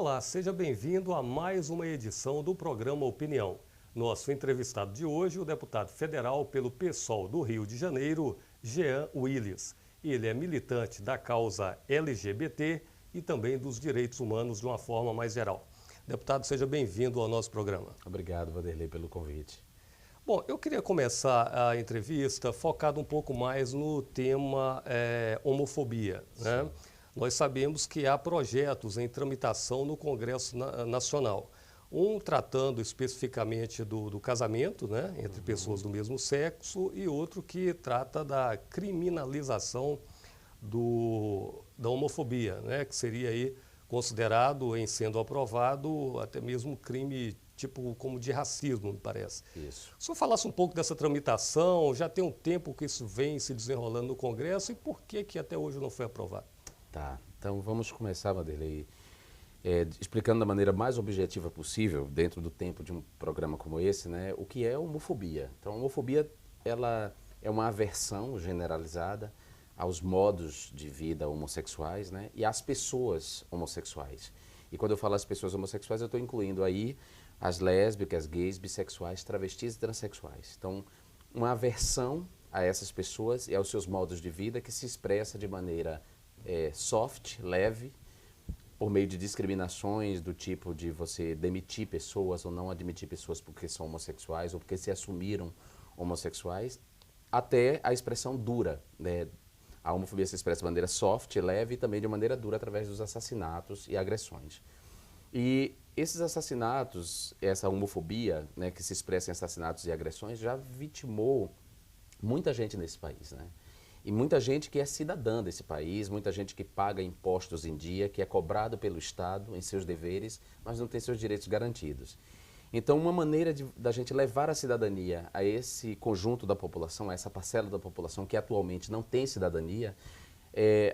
Olá, seja bem-vindo a mais uma edição do programa Opinião. Nosso entrevistado de hoje, o deputado federal pelo PSOL do Rio de Janeiro, Jean Willis. Ele é militante da causa LGBT e também dos direitos humanos de uma forma mais geral. Deputado, seja bem-vindo ao nosso programa. Obrigado, Vanderlei, pelo convite. Bom, eu queria começar a entrevista focado um pouco mais no tema homofobia, né? Nós sabemos que há projetos em tramitação no Congresso Nacional. Um tratando especificamente do casamento, né, entre pessoas do mesmo sexo, e outro que trata da criminalização da homofobia, né, que seria aí considerado, em sendo aprovado, até mesmo crime tipo como de racismo, me parece. Isso. Se eu falasse um pouco dessa tramitação, já tem um tempo que isso vem se desenrolando no Congresso e por que até hoje não foi aprovado? Tá, então vamos começar, Vanderlei, explicando da maneira mais objetiva possível, dentro do tempo de um programa como esse, né, o que é homofobia. Então, a homofobia, ela é uma aversão generalizada aos modos de vida homossexuais, né, e às pessoas homossexuais. E quando eu falo as pessoas homossexuais, eu estou incluindo aí as lésbicas, gays, bissexuais, travestis e transexuais. Então, uma aversão a essas pessoas e aos seus modos de vida que se expressa de maneira soft, leve, por meio de discriminações do tipo de você demitir pessoas ou não admitir pessoas porque são homossexuais ou porque se assumiram homossexuais, até a expressão dura, né? A homofobia se expressa de maneira soft, leve e também de maneira dura através dos assassinatos e agressões. E esses assassinatos, essa homofobia, né, que se expressa em assassinatos e agressões, já vitimou muita gente nesse país, né? E muita gente que é cidadã desse país, muita gente que paga impostos em dia, que é cobrado pelo Estado em seus deveres, mas não tem seus direitos garantidos. Então, uma maneira da gente levar a cidadania a esse conjunto da população, a essa parcela da população que atualmente não tem cidadania,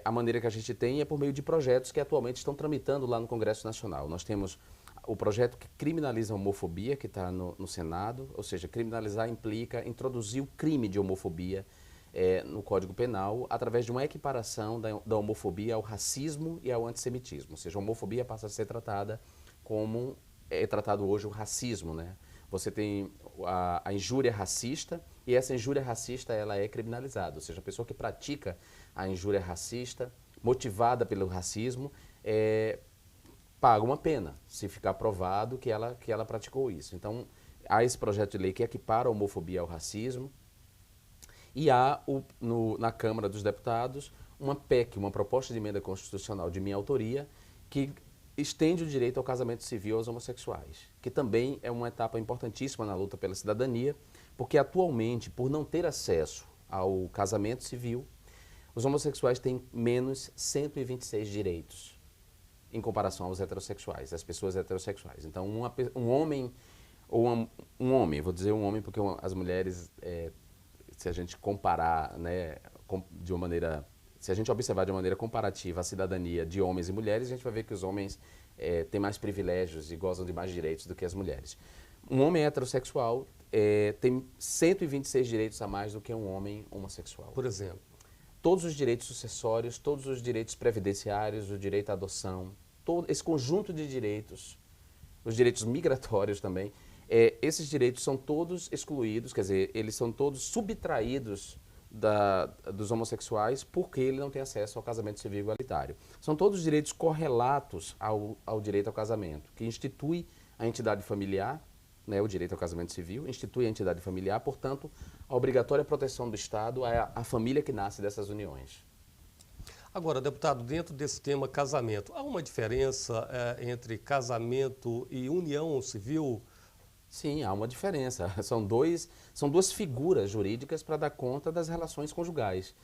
a maneira que a gente tem é por meio de projetos que atualmente estão tramitando lá no Congresso Nacional. Nós temos o projeto que criminaliza a homofobia, que está no Senado, ou seja, criminalizar implica introduzir o crime de homofobia no Código Penal, através de uma equiparação da homofobia ao racismo e ao antissemitismo. Ou seja, a homofobia passa a ser tratada como é tratado hoje o racismo, né? Você tem a injúria racista e essa injúria racista ela é criminalizada. Ou seja, a pessoa que pratica a injúria racista, motivada pelo racismo, paga uma pena, se ficar provado que ela praticou isso. Então, há esse projeto de lei que equipara a homofobia ao racismo. E há, na Câmara dos Deputados, uma PEC, uma proposta de emenda constitucional de minha autoria, que estende o direito ao casamento civil aos homossexuais, que também é uma etapa importantíssima na luta pela cidadania, porque atualmente, por não ter acesso ao casamento civil, os homossexuais têm menos 126 direitos em comparação aos heterossexuais, às pessoas heterossexuais. Então, um homem, vou dizer um homem porque as mulheres... se a gente comparar, né, se a gente observar de uma maneira comparativa a cidadania de homens e mulheres, a gente vai ver que os homens têm mais privilégios e gozam de mais direitos do que as mulheres. Um homem heterossexual tem 126 direitos a mais do que um homem homossexual. Por exemplo? Todos os direitos sucessórios, todos os direitos previdenciários, o direito à adoção, todo esse conjunto de direitos, os direitos migratórios também, esses direitos são todos excluídos, quer dizer, eles são todos subtraídos dos homossexuais porque ele não tem acesso ao casamento civil igualitário. São todos direitos correlatos ao direito ao casamento, que institui a entidade familiar, né, o direito ao casamento civil, institui a entidade familiar, portanto, a obrigatória proteção do Estado à família que nasce dessas uniões. Agora, deputado, dentro desse tema casamento, há uma diferença entre casamento e união civil? Sim, há uma diferença. São duas figuras jurídicas para dar conta das relações conjugais.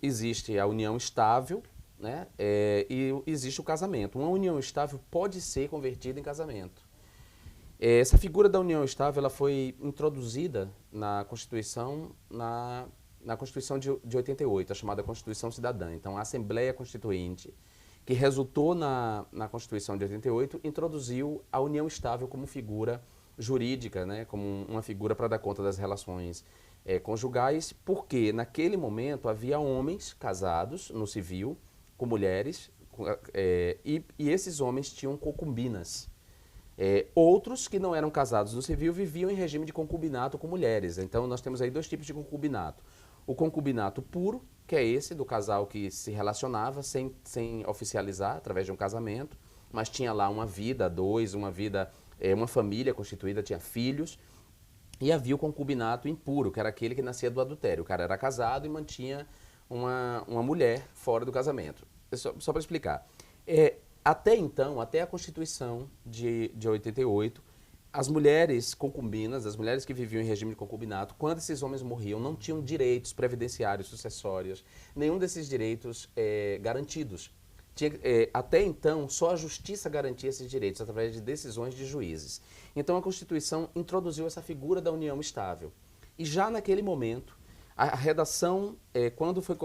Existe a união estável, né, e existe o casamento. Uma união estável pode ser convertida em casamento. Essa figura da união estável ela foi introduzida na Constituição, na Constituição de 88, a chamada Constituição Cidadã. Então, a Assembleia Constituinte, que resultou na Constituição de 88, introduziu a união estável como figura jurídica, né, como uma figura para dar conta das relações conjugais, porque naquele momento havia homens casados no civil com mulheres E esses homens tinham concubinas. Outros que não eram casados no civil viviam em regime de concubinato com mulheres. Então nós temos aí dois tipos de concubinato. O concubinato puro, que é esse do casal que se relacionava sem oficializar através de um casamento, mas tinha lá uma vida, uma família constituída, tinha filhos. E havia o concubinato impuro, que era aquele que nascia do adultério. O cara era casado e mantinha uma mulher fora do casamento. Só para explicar. Até então, até a Constituição de 88, as mulheres concubinas, as mulheres que viviam em regime de concubinato, quando esses homens morriam, não tinham direitos previdenciários, sucessórios, nenhum desses direitos garantidos. Até então, só a justiça garantia esses direitos através de decisões de juízes. Então, a Constituição introduziu essa figura da união estável. E já naquele momento, a redação, quando foi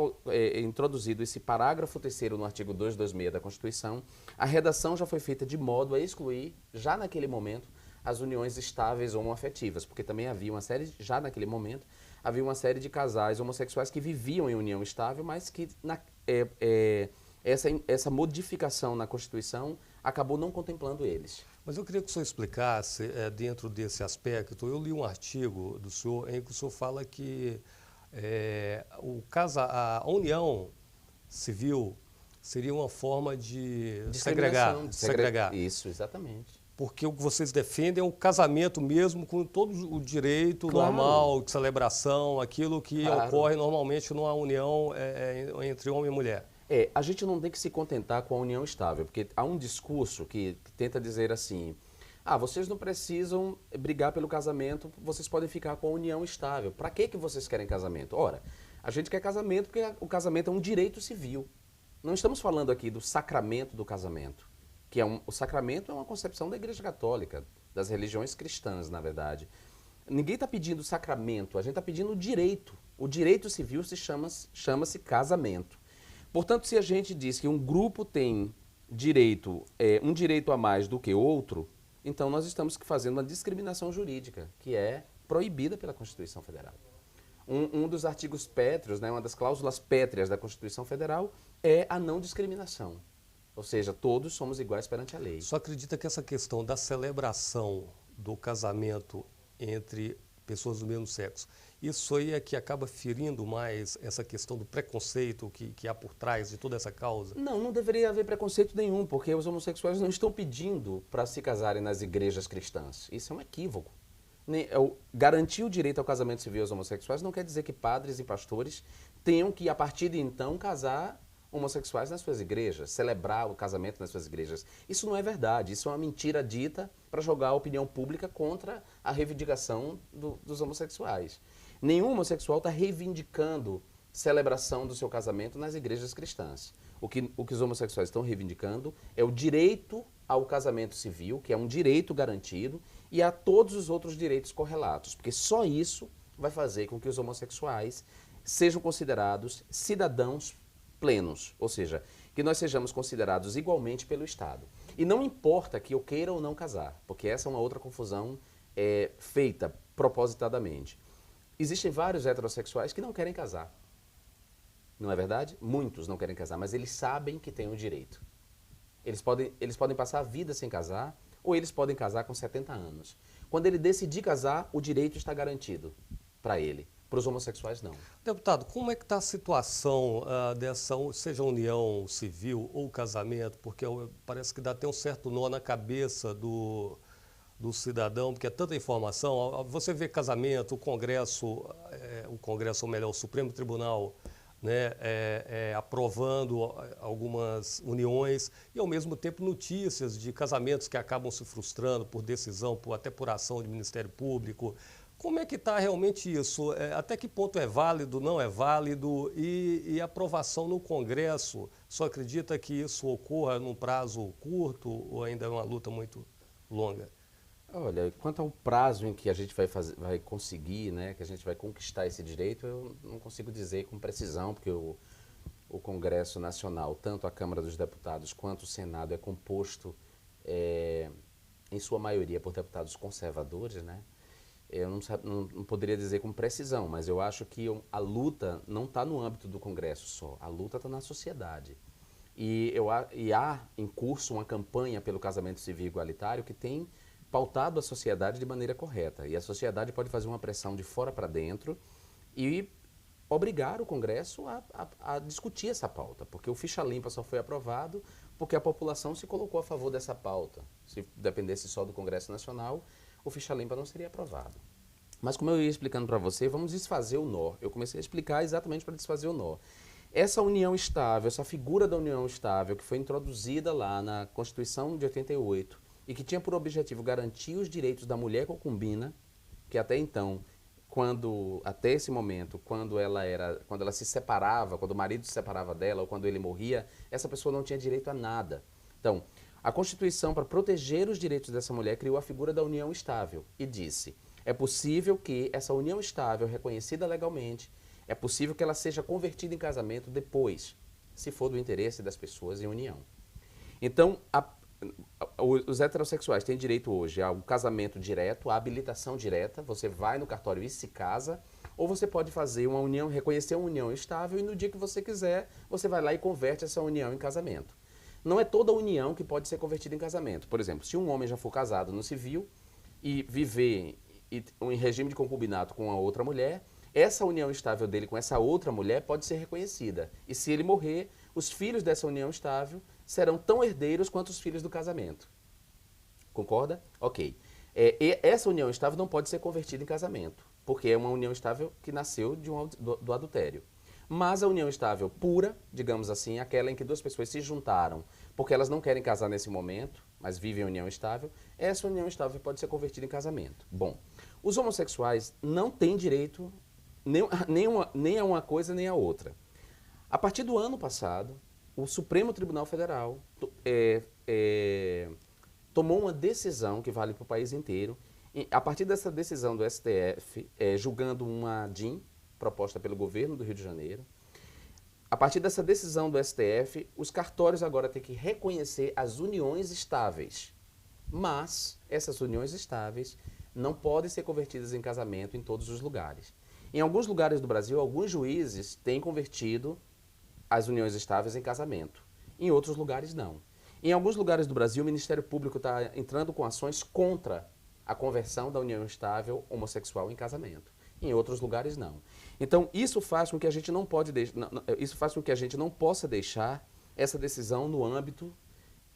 introduzido esse parágrafo 3º no artigo 226 da Constituição, a redação já foi feita de modo a excluir, já naquele momento, as uniões estáveis homoafetivas, porque também havia já naquele momento, havia uma série de casais homossexuais que viviam em união estável, mas que essa modificação na Constituição acabou não contemplando eles. Mas eu queria que o senhor explicasse, dentro desse aspecto, eu li um artigo do senhor em que o senhor fala que a união civil seria uma forma de segregar. Isso, exatamente. Porque o que vocês defendem é um casamento mesmo, com todo o direito normal de celebração, aquilo que ocorre normalmente numa união entre homem e mulher. A gente não tem que se contentar com a união estável, porque há um discurso que tenta dizer assim: vocês não precisam brigar pelo casamento, vocês podem ficar com a união estável. Para que vocês querem casamento? Ora, a gente quer casamento porque o casamento é um direito civil. Não estamos falando aqui do sacramento do casamento, que o sacramento é uma concepção da Igreja Católica, das religiões cristãs, na verdade. Ninguém está pedindo sacramento, a gente está pedindo o direito. O direito civil chama-se casamento. Portanto, se a gente diz que um grupo tem um direito a mais do que outro, então nós estamos fazendo uma discriminação jurídica, que é proibida pela Constituição Federal. Um dos artigos pétreos, uma das cláusulas pétreas da Constituição Federal é a não discriminação. Ou seja, todos somos iguais perante a lei. Só acredita que essa questão da celebração do casamento entre pessoas do mesmo sexo, isso aí é que acaba ferindo mais essa questão do preconceito que há por trás de toda essa causa? Não deveria haver preconceito nenhum, porque os homossexuais não estão pedindo para se casarem nas igrejas cristãs. Isso é um equívoco. Garantir o direito ao casamento civil aos homossexuais não quer dizer que padres e pastores tenham que, a partir de então, casar homossexuais nas suas igrejas, celebrar o casamento nas suas igrejas. Isso não é verdade, isso é uma mentira dita para jogar a opinião pública contra a reivindicação dos homossexuais. Nenhum homossexual está reivindicando celebração do seu casamento nas igrejas cristãs. O que os homossexuais estão reivindicando é o direito ao casamento civil, que é um direito garantido, e a todos os outros direitos correlatos, porque só isso vai fazer com que os homossexuais sejam considerados cidadãos plenos, ou seja, que nós sejamos considerados igualmente pelo Estado. E não importa que eu queira ou não casar, porque essa é uma outra confusão feita propositadamente. Existem vários heterossexuais que não querem casar. Não é verdade? Muitos não querem casar, mas eles sabem que têm o direito. Eles podem passar a vida sem casar, ou eles podem casar com 70 anos. Quando ele decidir casar, o direito está garantido para ele. Para os homossexuais, não. Deputado, como é que está a situação dessa, seja união civil ou casamento? Porque parece que dá até um certo nó na cabeça do cidadão, porque é tanta informação. Você vê casamento, o Congresso, ou melhor, o Supremo Tribunal, aprovando algumas uniões e, ao mesmo tempo, notícias de casamentos que acabam se frustrando por decisão, até por ação do Ministério Público. Como é que está realmente isso? Até que ponto é válido, não é válido? E aprovação no Congresso, só acredita que isso ocorra num prazo curto ou ainda é uma luta muito longa? Olha, quanto ao prazo em que a gente vai conseguir, que a gente vai conquistar esse direito, eu não consigo dizer com precisão, porque o Congresso Nacional, tanto a Câmara dos Deputados quanto o Senado, é composto, em sua maioria, por deputados conservadores, Eu não poderia dizer com precisão, mas eu acho que a luta não está no âmbito do Congresso só, a luta está na sociedade. E há em curso uma campanha pelo casamento civil igualitário que tem pautado a sociedade de maneira correta. E a sociedade pode fazer uma pressão de fora para dentro e obrigar o Congresso a discutir essa pauta, porque o Ficha Limpa só foi aprovado porque a população se colocou a favor dessa pauta. Se dependesse só do Congresso Nacional, o Ficha Limpa não seria aprovado. Mas como eu ia explicando para você, vamos desfazer o nó. Eu comecei a explicar exatamente para desfazer o nó. Essa união estável, essa figura da união estável que foi introduzida lá na Constituição de 88 e que tinha por objetivo garantir os direitos da mulher concubina, que até então, até esse momento, quando ela se separava, quando o marido se separava dela ou quando ele morria, essa pessoa não tinha direito a nada. Então, a Constituição, para proteger os direitos dessa mulher, criou a figura da união estável e disse: é possível que essa união estável, reconhecida legalmente, é possível que ela seja convertida em casamento depois, se for do interesse das pessoas em união. Então, os heterossexuais têm direito hoje ao casamento direto, à habilitação direta. Você vai no cartório e se casa, ou você pode fazer uma união, reconhecer uma união estável e no dia que você quiser, você vai lá e converte essa união em casamento. Não é toda união que pode ser convertida em casamento. Por exemplo, se um homem já for casado no civil e viver em regime de concubinato com a outra mulher, essa união estável dele com essa outra mulher pode ser reconhecida. E se ele morrer, os filhos dessa união estável serão tão herdeiros quanto os filhos do casamento. Concorda? Ok. Essa união estável não pode ser convertida em casamento, porque é uma união estável que nasceu do adultério. Mas a união estável pura, digamos assim, aquela em que duas pessoas se juntaram porque elas não querem casar nesse momento, mas vivem em união estável, essa união estável pode ser convertida em casamento. Bom, os homossexuais não têm direito nem a uma coisa nem a outra. A partir do ano passado, o Supremo Tribunal Federal tomou uma decisão que vale para o país inteiro. A partir dessa decisão do STF, julgando uma DIN proposta pelo governo do Rio de Janeiro, a partir dessa decisão do STF, os cartórios agora têm que reconhecer as uniões estáveis. Mas essas uniões estáveis não podem ser convertidas em casamento em todos os lugares. Em alguns lugares do Brasil, alguns juízes têm convertido as uniões estáveis em casamento. Em outros lugares, não. Em alguns lugares do Brasil, o Ministério Público está entrando com ações contra a conversão da união estável homossexual em casamento. Em outros lugares, não. Então, isso faz com que a gente não possa deixar essa decisão no âmbito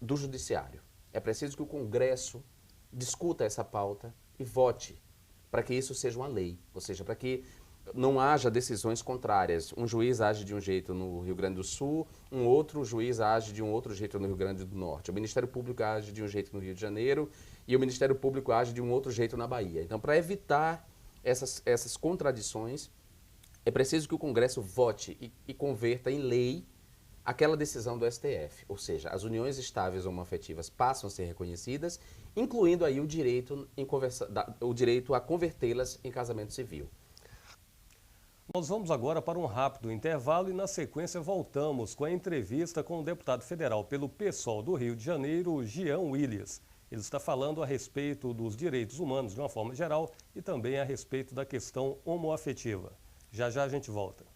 do judiciário. É preciso que o Congresso discuta essa pauta e vote para que isso seja uma lei, ou seja, para que não haja decisões contrárias. Um juiz age de um jeito no Rio Grande do Sul, um outro juiz age de um outro jeito no Rio Grande do Norte. O Ministério Público age de um jeito no Rio de Janeiro e o Ministério Público age de um outro jeito na Bahia. Então, para evitar essas contradições, é preciso que o Congresso vote e converta em lei aquela decisão do STF. Ou seja, as uniões estáveis homoafetivas passam a ser reconhecidas, incluindo aí o direito a convertê-las em casamento civil. Nós vamos agora para um rápido intervalo e, na sequência, voltamos com a entrevista com o deputado federal pelo PSOL do Rio de Janeiro, Jean Willis. Ele está falando a respeito dos direitos humanos de uma forma geral e também a respeito da questão homoafetiva. Já já a gente volta.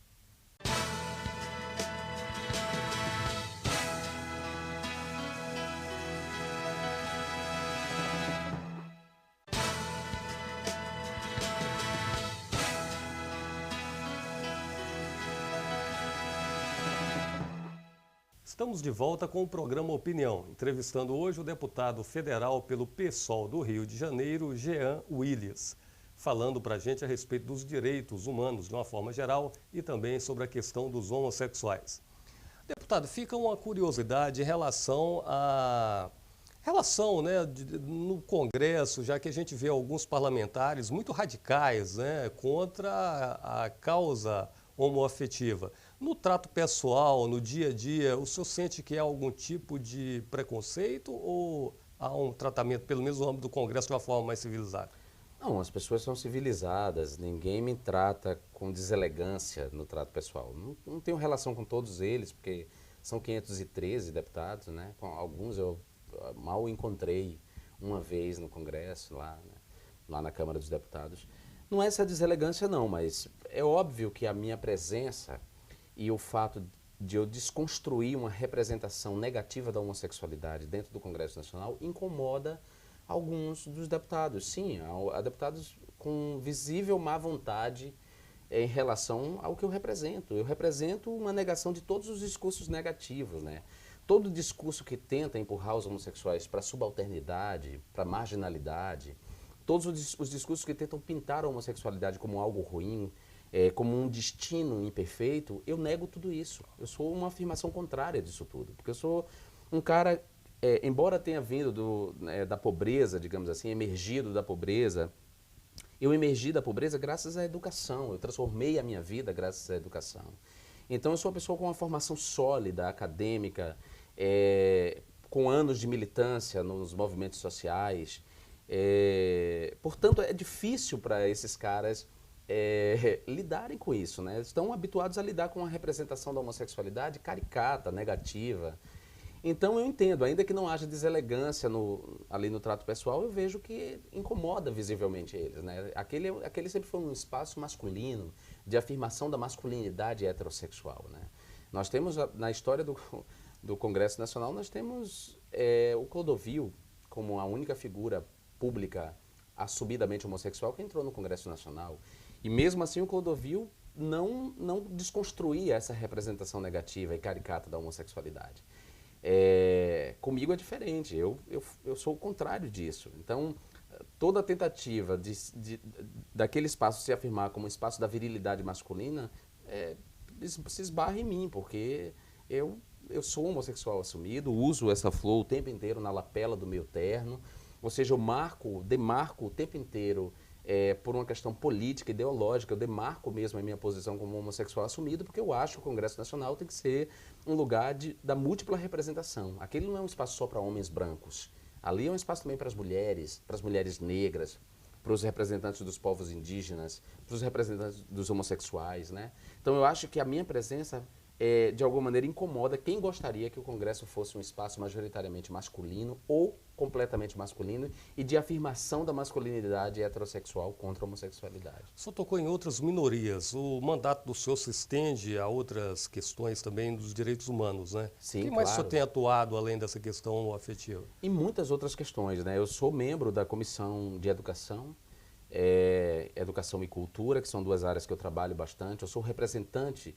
Estamos de volta com o programa Opinião, entrevistando hoje o deputado federal pelo PSOL do Rio de Janeiro, Jean Willis, falando para a gente a respeito dos direitos humanos de uma forma geral e também sobre a questão dos homossexuais. Deputado, fica uma curiosidade em relação no Congresso, já que a gente vê alguns parlamentares muito radicais, né, contra a causa homoafetiva. No trato pessoal, no dia a dia, o senhor sente que há algum tipo de preconceito ou há um tratamento, pelo menos no âmbito do Congresso, de uma forma mais civilizada? Não, as pessoas são civilizadas, ninguém me trata com deselegância no trato pessoal. Não tenho relação com todos eles, porque são 513 deputados, né? Com alguns eu mal encontrei uma vez no Congresso, lá na Câmara dos Deputados. Não é essa deselegância não, mas é óbvio que a minha presença e o fato de eu desconstruir uma representação negativa da homossexualidade dentro do Congresso Nacional incomoda alguns dos deputados. Sim, há deputados com visível má vontade em relação ao que eu represento. Eu represento uma negação de todos os discursos negativos, né? Todo discurso que tenta empurrar os homossexuais para a subalternidade, para a marginalidade, todos os discursos que tentam pintar a homossexualidade como algo ruim, como um destino imperfeito, eu nego tudo isso. Eu sou uma afirmação contrária disso tudo. Porque eu sou um cara, embora tenha vindo da pobreza, digamos assim, emergido da pobreza, eu emergi da pobreza graças à educação. Eu transformei a minha vida graças à educação. Então eu sou uma pessoa com uma formação sólida, acadêmica, com anos de militância nos movimentos sociais. Portanto, é difícil para esses caras lidarem com isso, né? Estão habituados a lidar com uma representação da homossexualidade caricata, negativa. Então eu entendo, ainda que não haja deselegância ali no trato pessoal, eu vejo que incomoda visivelmente eles, né? Aquele sempre foi um espaço masculino, de afirmação da masculinidade heterossexual, né? Nós temos, na história do Congresso Nacional, nós temos o Clodovil como a única figura pública assumidamente homossexual que entrou no Congresso Nacional. E mesmo assim o Clodovil não desconstruía essa representação negativa e caricata da homossexualidade. Comigo é diferente, eu sou o contrário disso. Então, toda tentativa daquele espaço se afirmar como um espaço da virilidade masculina se esbarra em mim, porque eu sou homossexual assumido, uso essa flor o tempo inteiro na lapela do meu terno, ou seja, eu demarco o tempo inteiro por uma questão política, ideológica, eu demarco mesmo a minha posição como homossexual assumido, porque eu acho que o Congresso Nacional tem que ser um lugar da múltipla representação. Aquele não é um espaço só para homens brancos. Ali é um espaço também para as mulheres negras, para os representantes dos povos indígenas, para os representantes dos homossexuais, né? Então eu acho que a minha presença de alguma maneira incomoda quem gostaria que o Congresso fosse um espaço majoritariamente masculino ou completamente masculino e de afirmação da masculinidade heterossexual contra a homossexualidade. O senhor tocou em outras minorias. O mandato do senhor se estende a outras questões também dos direitos humanos, né? Sim, o que mais claro. o senhor tem atuado além dessa questão afetiva? E muitas outras questões, né? Eu sou membro da Comissão de Educação, Educação e Cultura, que são duas áreas que eu trabalho bastante. Eu sou representante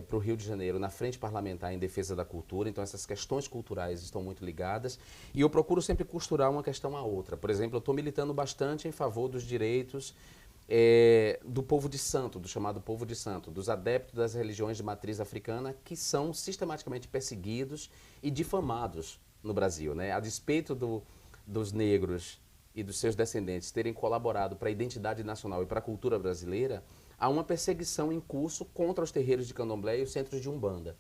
para o Rio de Janeiro na Frente Parlamentar em Defesa da Cultura, então essas questões culturais estão muito ligadas e eu procuro sempre costurar uma questão à outra. Por exemplo, eu estou militando bastante em favor dos direitos do povo de santo, do chamado povo de santo, dos adeptos das religiões de matriz africana que são sistematicamente perseguidos e difamados no Brasil, né? A despeito dos negros e dos seus descendentes terem colaborado para a identidade nacional e para a cultura brasileira, há uma perseguição em curso contra os terreiros de candomblé e os centros de umbanda.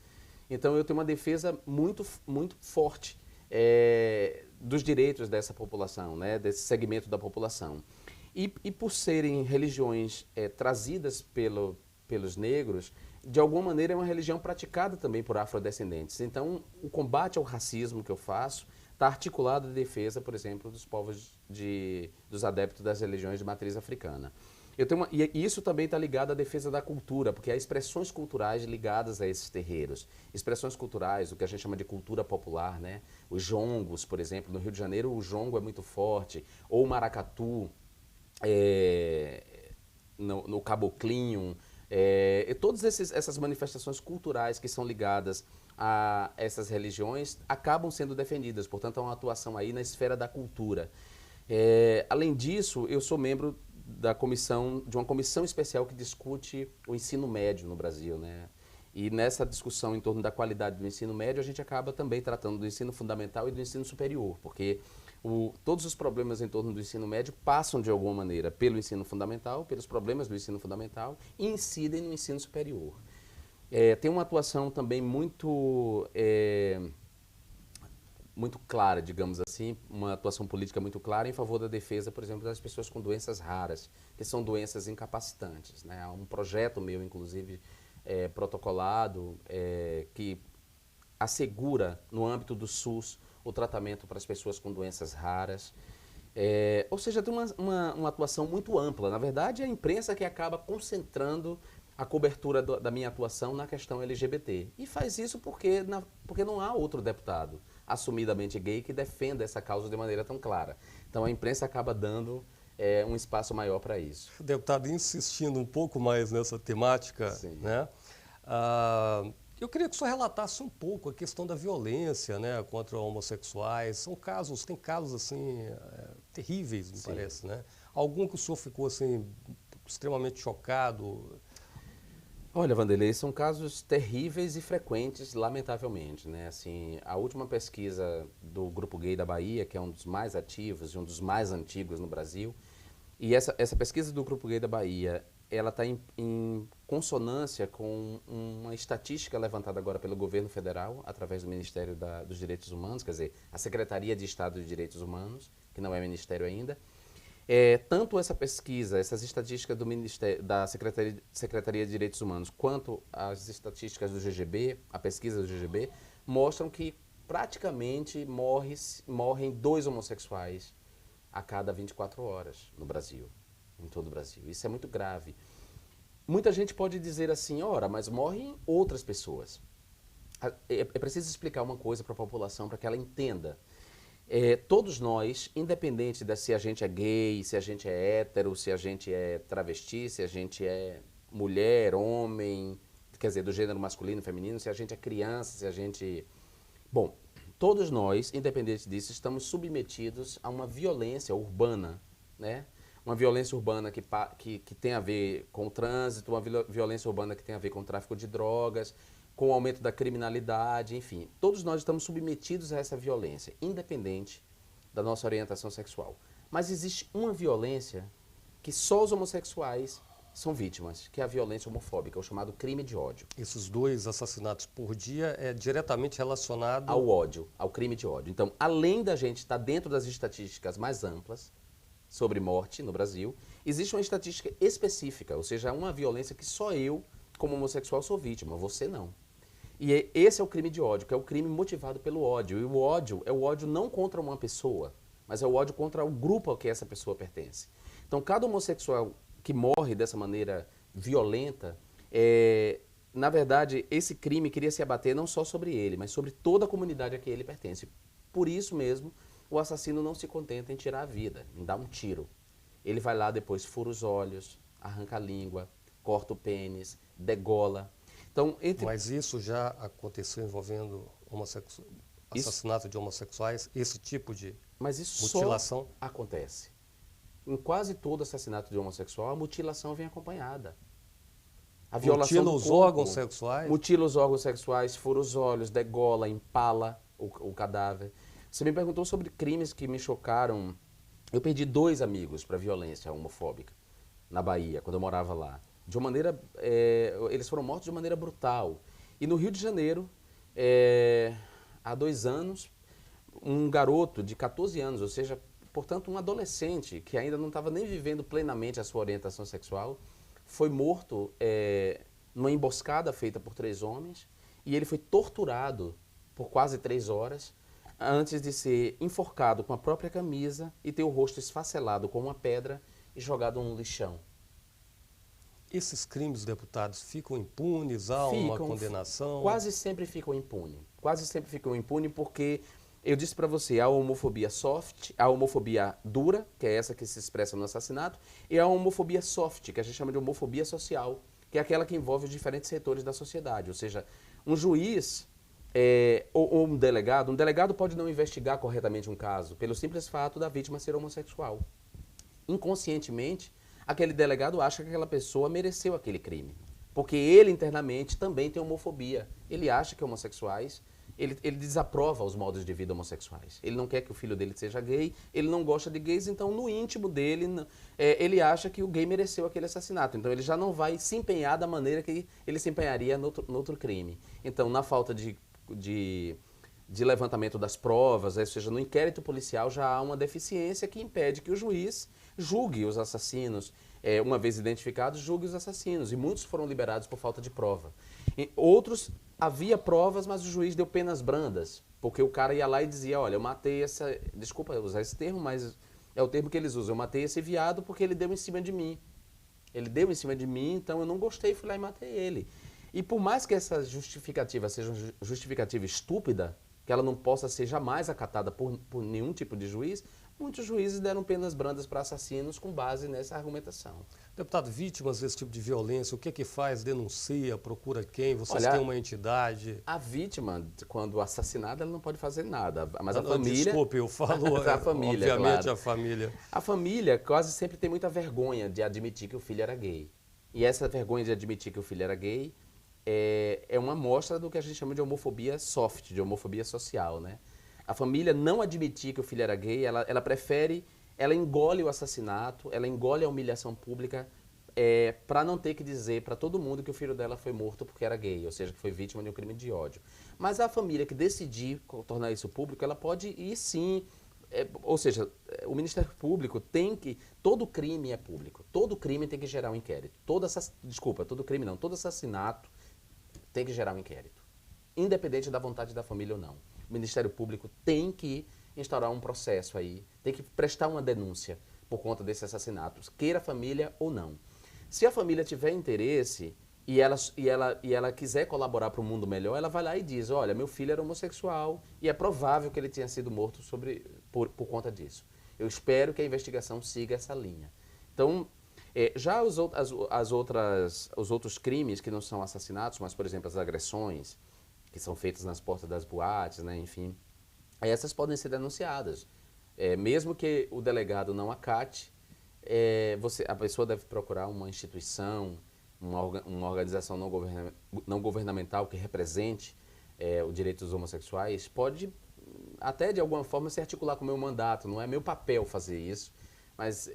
Então eu tenho uma defesa muito, muito forte dos direitos dessa população, né, desse segmento da população. E por serem religiões trazidas pelos negros, de alguma maneira é uma religião praticada também por afrodescendentes. Então o combate ao racismo que eu faço está articulado em defesa, por exemplo, dos povos dos adeptos das religiões de matriz africana. E isso também está ligado à defesa da cultura, porque há expressões culturais ligadas a esses terreiros. Expressões culturais, o que a gente chama de cultura popular, né? Os jongos, por exemplo, no Rio de Janeiro o jongo é muito forte, ou o maracatu, no caboclinho, e todas essas manifestações culturais que são ligadas a essas religiões acabam sendo defendidas, portanto há uma atuação aí na esfera da cultura. Além disso, eu sou membro de uma comissão especial que discute o ensino médio no Brasil, né? E nessa discussão em torno da qualidade do ensino médio, a gente acaba também tratando do ensino fundamental e do ensino superior, porque todos os problemas em torno do ensino médio passam de alguma maneira pelo ensino fundamental, pelos problemas do ensino fundamental e incidem no ensino superior. Tem uma atuação também muito clara, digamos assim, uma atuação política muito clara em favor da defesa, por exemplo, das pessoas com doenças raras, que são doenças incapacitantes, né? Há um projeto meu, inclusive, protocolado, que assegura, no âmbito do SUS, o tratamento para as pessoas com doenças raras. Ou seja, tem uma atuação muito ampla. Na verdade, é a imprensa que acaba concentrando a cobertura da minha atuação na questão LGBT. E faz isso porque não há outro deputado assumidamente gay que defenda essa causa de maneira tão clara. Então a imprensa acaba dando um espaço maior para isso. Deputado, insistindo um pouco mais nessa temática, Sim. né? Eu queria que o senhor relatasse um pouco a questão da violência, né, contra homossexuais. Tem casos assim terríveis, me Sim. parece, né? Algum que o senhor ficou assim extremamente chocado? Olha, Vanderlei, são casos terríveis e frequentes, lamentavelmente, né? Assim, a última pesquisa do Grupo Gay da Bahia, que é um dos mais ativos e um dos mais antigos no Brasil, e essa pesquisa do Grupo Gay da Bahia, ela está em consonância com uma estatística levantada agora pelo governo federal, através do Ministério dos Direitos Humanos, quer dizer, a Secretaria de Estado de Direitos Humanos, que não é ministério ainda. Tanto essa pesquisa, essas estatísticas do Ministério, da Secretaria de Direitos Humanos, quanto as estatísticas do GGB, a pesquisa do GGB, mostram que praticamente morrem 2 homossexuais a cada 24 horas no Brasil, em todo o Brasil. Isso é muito grave. Muita gente pode dizer assim, ora, mas morrem outras pessoas. É preciso explicar uma coisa para a população, para que ela entenda. Todos nós, independente de se a gente é gay, se a gente é hétero, se a gente é travesti, se a gente é mulher, homem, quer dizer, do gênero masculino, feminino, se a gente é criança, se a gente... Bom, todos nós, independente disso, estamos submetidos a uma violência urbana, né? Uma violência urbana que tem a ver com o trânsito, uma violência urbana que tem a ver com o tráfico de drogas, com o aumento da criminalidade, enfim. Todos nós estamos submetidos a essa violência, independente da nossa orientação sexual. Mas existe uma violência que só os homossexuais são vítimas, que é a violência homofóbica, o chamado crime de ódio. Esses 2 assassinatos por dia é diretamente relacionado ao ódio, ao crime de ódio. Então, além da gente estar dentro das estatísticas mais amplas sobre morte no Brasil, existe uma estatística específica, ou seja, uma violência que só eu, como homossexual, sou vítima, você não. E esse é o crime de ódio, que é o crime motivado pelo ódio. E o ódio é o ódio não contra uma pessoa, mas é o ódio contra o grupo ao que essa pessoa pertence. Então, cada homossexual que morre dessa maneira violenta, na verdade, esse crime queria se abater não só sobre ele, mas sobre toda a comunidade a que ele pertence. Por isso mesmo, o assassino não se contenta em tirar a vida, em dar um tiro. Ele vai lá depois, fura os olhos, arranca a língua, corta o pênis, degola. Então, Mas isso já aconteceu envolvendo assassinato de homossexuais, esse tipo de mutilação? Só acontece. Em quase todo assassinato de homossexual, a mutilação vem acompanhada. A violação mutila os órgãos sexuais? Mutila os órgãos sexuais, fura os olhos, degola, empala o cadáver. Você me perguntou sobre crimes que me chocaram. Eu perdi 2 amigos para violência homofóbica na Bahia, quando eu morava lá. Eles foram mortos de maneira brutal. E no Rio de Janeiro, há 2 anos, um garoto de 14 anos, ou seja, portanto um adolescente que ainda não estava nem vivendo plenamente a sua orientação sexual, foi morto numa emboscada feita por 3 homens e ele foi torturado por quase 3 horas antes de ser enforcado com a própria camisa e ter o rosto esfacelado com uma pedra e jogado no lixão. Esses crimes, deputados, ficam impunes? Há uma condenação? Quase sempre ficam impunes. Quase sempre ficam impunes porque, eu disse para você, há a homofobia soft, a homofobia dura, que é essa que se expressa no assassinato, e a homofobia soft, que a gente chama de homofobia social, que é aquela que envolve os diferentes setores da sociedade. Ou seja, um juiz ou um delegado pode não investigar corretamente um caso pelo simples fato da vítima ser homossexual. Inconscientemente, aquele delegado acha que aquela pessoa mereceu aquele crime. Porque ele internamente também tem homofobia. Ele acha que homossexuais, ele desaprova os modos de vida homossexuais. Ele não quer que o filho dele seja gay, ele não gosta de gays, então no íntimo dele, ele acha que o gay mereceu aquele assassinato. Então ele já não vai se empenhar da maneira que ele se empenharia no outro crime. Então, na falta de levantamento das provas, ou seja, no inquérito policial já há uma deficiência que impede que o juiz julgue os assassinos, uma vez identificados, julgue os assassinos. E muitos foram liberados por falta de prova. E outros, havia provas, mas o juiz deu penas brandas, porque o cara ia lá e dizia, olha, eu matei essa... Desculpa usar esse termo, mas é o termo que eles usam. Eu matei esse viado porque ele deu em cima de mim. Ele deu em cima de mim, então eu não gostei e fui lá e matei ele. E por mais que essa justificativa seja uma justificativa estúpida, que ela não possa ser jamais acatada por nenhum tipo de juiz, muitos juízes deram penas brandas para assassinos com base nessa argumentação. Deputado, vítimas desse tipo de violência, o que é que faz? Denuncia, procura quem? Vocês Olha, têm uma entidade? a vítima, quando assassinada, ela não pode fazer nada, mas a família... Desculpe, eu falo, a família, obviamente, claro. a família. A família quase sempre tem muita vergonha de admitir que o filho era gay. E essa vergonha de admitir que o filho era gay é uma amostra do que a gente chama de homofobia soft, de homofobia social, né? A família não admitir que o filho era gay, ela prefere, ela engole o assassinato, ela engole a humilhação pública para não ter que dizer para todo mundo que o filho dela foi morto porque era gay, ou seja, que foi vítima de um crime de ódio. Mas a família que decidir tornar isso público, ela pode ir sim, ou seja, o Ministério Público tem que, todo crime é público, todo crime tem que gerar um inquérito, todo assassinato tem que gerar um inquérito, independente da vontade da família ou não. O Ministério Público tem que instaurar um processo aí, tem que prestar uma denúncia por conta desses assassinatos, queira a família ou não. Se a família tiver interesse e ela quiser colaborar para um mundo melhor, ela vai lá e diz, olha, meu filho era homossexual e é provável que ele tenha sido morto por conta disso. Eu espero que a investigação siga essa linha. Então, já os outros crimes que não são assassinatos, mas, por exemplo, as agressões que são feitas nas portas das boates, né, enfim, essas podem ser denunciadas. Mesmo que o delegado não acate, a pessoa deve procurar uma instituição, uma organização não governamental que represente o direito dos homossexuais, pode até de alguma forma se articular com o meu mandato. Não é meu papel fazer isso, mas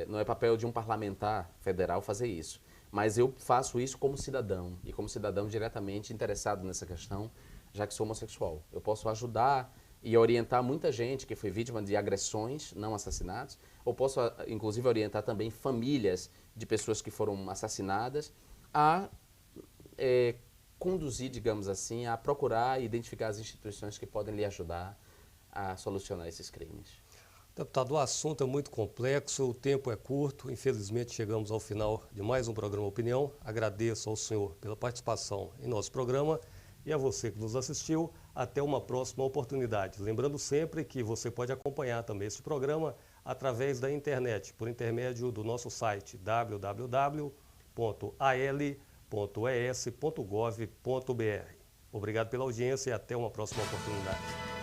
não é papel de um parlamentar federal fazer isso. Mas eu faço isso como cidadão, e como cidadão diretamente interessado nessa questão, já que sou homossexual. Eu posso ajudar e orientar muita gente que foi vítima de agressões, não assassinatos, ou posso, inclusive, orientar também famílias de pessoas que foram assassinadas a conduzir, digamos assim, a procurar e identificar as instituições que podem lhe ajudar a solucionar esses crimes. Deputado, o assunto é muito complexo, o tempo é curto, infelizmente chegamos ao final de mais um programa Opinião. Agradeço ao senhor pela participação em nosso programa e a você que nos assistiu. Até uma próxima oportunidade. Lembrando sempre que você pode acompanhar também este programa através da internet, por intermédio do nosso site www.al.es.gov.br. Obrigado pela audiência e até uma próxima oportunidade.